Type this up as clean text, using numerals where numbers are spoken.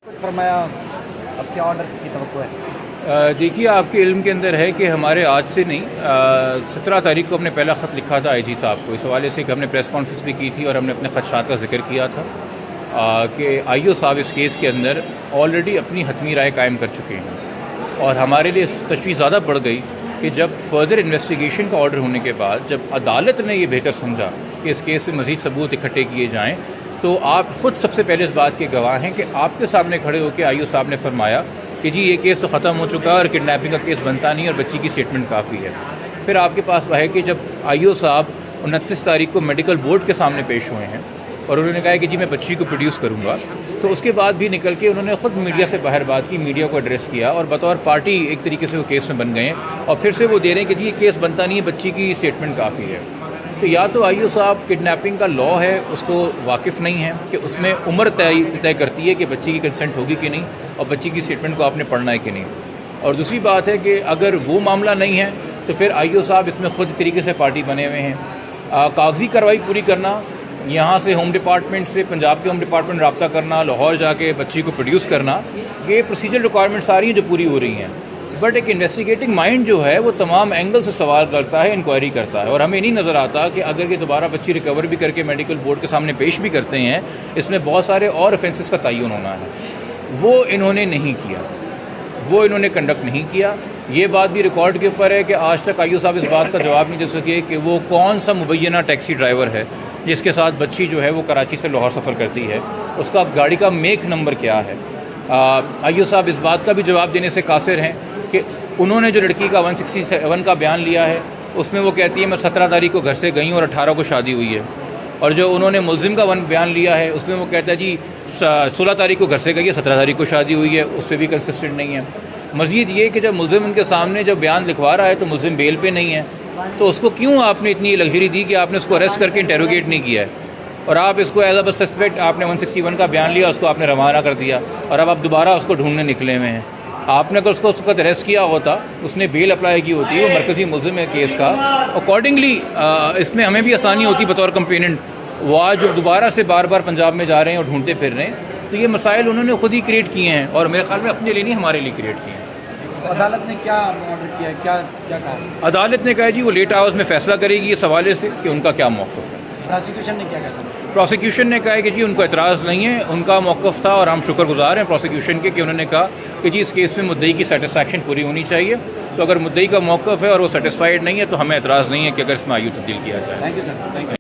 فرمایا اب کیا آرڈر کی توقع ہے؟ دیکھیے آپ کے علم کے اندر ہے کہ ہمارے آج سے نہیں 17 تاریخ کو ہم نے پہلا خط لکھا تھا آئی جی صاحب کو، اس حوالے سے کہ ہم نے پریس کانفرنس بھی کی تھی اور ہم نے اپنے خدشات کا ذکر کیا تھا کہ آئی او صاحب اس کیس کے اندر آلریڈی اپنی حتمی رائے قائم کر چکے ہیں، اور ہمارے لیے تشویش زیادہ بڑھ گئی کہ جب فردر انویسٹیگیشن کا آرڈر ہونے کے بعد جب عدالت نے یہ بہتر سمجھا کہ اس کیس میں مزید ثبوت اکٹھے کیے جائیں، تو آپ خود سب سے پہلے اس بات کے گواہ ہیں کہ آپ کے سامنے کھڑے ہو کے آئی او صاحب نے فرمایا کہ جی یہ کیس ختم ہو چکا ہے اور کڈنیپنگ کا کیس بنتا نہیں اور بچی کی اسٹیٹمنٹ کافی ہے۔ پھر آپ کے پاس وہ ہے کہ جب آئی او صاحب 29 تاریخ کو میڈیکل بورڈ کے سامنے پیش ہوئے ہیں اور انہوں نے کہا کہ جی میں بچی کو پروڈیوس کروں گا، تو اس کے بعد بھی نکل کے انہوں نے خود میڈیا سے باہر بات کی، میڈیا کو ایڈریس کیا اور بطور پارٹی ایک طریقے سے وہ کیس میں بن گئے ہیں، اور پھر سے وہ دے رہے ہیں کہ جی یہ کیس بنتا نہیں ہے، بچی کی اسٹیٹمنٹ کافی ہے۔ تو یا تو آئی او صاحب کڈنیپنگ کا لاء ہے اس کو واقف نہیں ہے کہ اس میں عمر طے کرتی ہے کہ بچی کی کنسنٹ ہوگی کہ نہیں اور بچی کی اسٹیٹمنٹ کو آپ نے پڑھنا ہے کہ نہیں، اور دوسری بات ہے کہ اگر وہ معاملہ نہیں ہے تو پھر آئی او صاحب اس میں خود طریقے سے پارٹی بنے ہوئے ہیں۔ کاغذی کارروائی پوری کرنا، یہاں سے ہوم ڈپارٹمنٹ سے پنجاب کے ہوم ڈپارٹمنٹ رابطہ کرنا، لاہور جا کے بچی کو پروڈیوس کرنا، یہ پروسیجر ریکوائرمنٹ ساری ہیں جو پوری ہو رہی ہیں، بٹ ایک انویسٹیگیٹنگ مائنڈ جو ہے وہ تمام اینگل سے سوال کرتا ہے، انکوائری کرتا ہے، اور ہمیں نہیں نظر آتا کہ اگر یہ دوبارہ بچی ریکور بھی کر کے میڈیکل بورڈ کے سامنے پیش بھی کرتے ہیں، اس میں بہت سارے اور افینسز کا تعین ہونا ہے، وہ انہوں نے نہیں کیا، وہ انہوں نے کنڈکٹ نہیں کیا۔ یہ بات بھی ریکارڈ کے اوپر ہے کہ آج تک آئی او صاحب اس بات کا جواب نہیں دے سکے کہ وہ کون سا مبینہ ٹیکسی ڈرائیور ہے جس کے ساتھ بچی جو ہے وہ کراچی سے لاہور سفر کرتی ہے، اس کا گاڑی کا میک نمبر کیا ہے۔ آئی او صاحب اس بات کا بھی جواب دینے سے قاصر ہیں کہ انہوں نے جو لڑکی کا 167 کا بیان لیا ہے اس میں وہ کہتی ہے میں 17 تاریخ کو گھر سے گئی ہوں اور 18 کو شادی ہوئی ہے، اور جو انہوں نے ملزم کا بیان لیا ہے اس میں وہ کہتا ہے جی 16 تاریخ کو گھر سے گئی ہے، 17 تاریخ کو شادی ہوئی ہے، اس پہ بھی کنسسٹنٹ نہیں ہے۔ مزید یہ کہ جب ملزم ان کے سامنے جب بیان لکھوا رہا ہے تو ملزم بیل پہ نہیں ہے، تو اس کو کیوں آپ نے اتنی لگژری دی کہ آپ نے اس کو اریسٹ کر کے انٹیروگیٹ نہیں کیا ہے، اور آپ اس کو ایز اے سسپیکٹ آپ نے 161 کا بیان لیا، اس کو آپ نے روانہ کر دیا، اور اب آپ دوبارہ اس کو ڈھونڈنے نکلے ہوئے ہیں۔ آپ نے اگر اس کو اس وقت اریسٹ کیا ہوتا، اس نے بیل اپلائی کی ہوتی، وہ مرکزی ملزم ہے کیس کا، اکارڈنگلی اس میں ہمیں بھی آسانی ہوتی بطور کمپلیننٹ۔ وہ آج جو دوبارہ سے بار بار پنجاب میں جا رہے ہیں اور ڈھونڈتے پھر رہے ہیں، تو یہ مسائل انہوں نے خود ہی کریٹ کیے ہیں، اور میرے خیال میں اپنے لیے نہیں ہمارے لیے کریٹ کیے ہیں۔ عدالت نے کیا آرڈر کیا ہے، کیا کہا؟ عدالت نے کہا جی وہ لیٹ آورز میں فیصلہ کرے گی اس حوالے سے کہ ان کا کیا موقف ہے۔ پراسیکیوشن نے کیا کہا؟ پروسیکیوشن نے کہا کہ جی ان کو اعتراض نہیں ہے، ان کا موقف تھا، اور ہم شکر گزار ہیں پروسیکیوشن کے کہ انہوں نے کہا کہ جی اس کیس میں مدعی کی سیٹسفیکشن پوری ہونی چاہیے، تو اگر مدعی کا موقف ہے اور وہ سیٹسفائیڈ نہیں ہے تو ہمیں اعتراض نہیں ہے کہ اگر اس میں آیو تبدیل کیا جائے۔ Thank you sir, thank you.